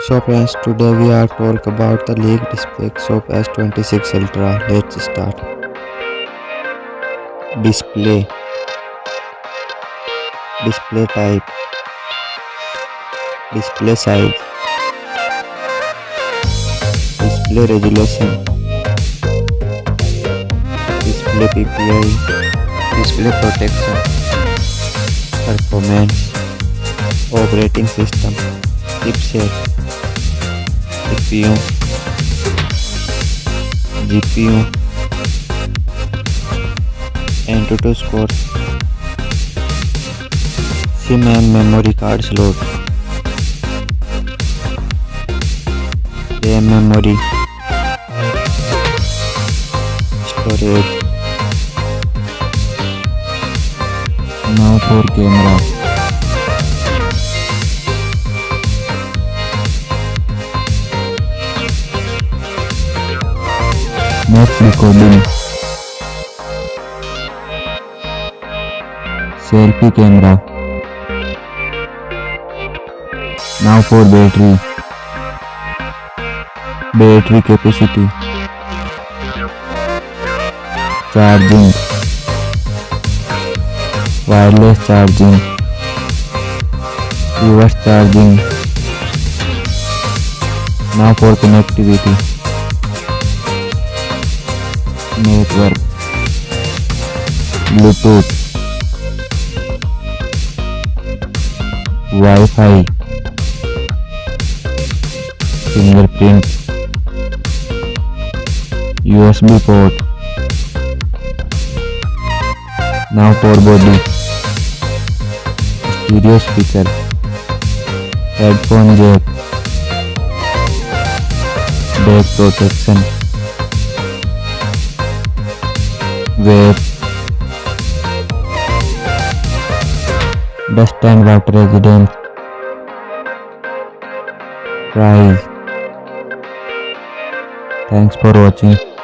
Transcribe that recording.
So friends, today we are talk about the leaked specs of S26 Ultra. Let's start. Display, display type, display size, display resolution, display PPI, display protection, performance, operating system, chipset, CPU, GPU, Antutu score, SIM and memory card slot, RAM memory, storage. Now for camera. Next recording. Selfie camera. Now for battery. Battery capacity. Charging. Wireless charging. Reverse charging. Now for connectivity. Network, Bluetooth, Wi-Fi, fingerprint, USB port. Now for body, stereo speaker, headphone jack, back protection, weight, dust and water resistant, price. Thanks for watching.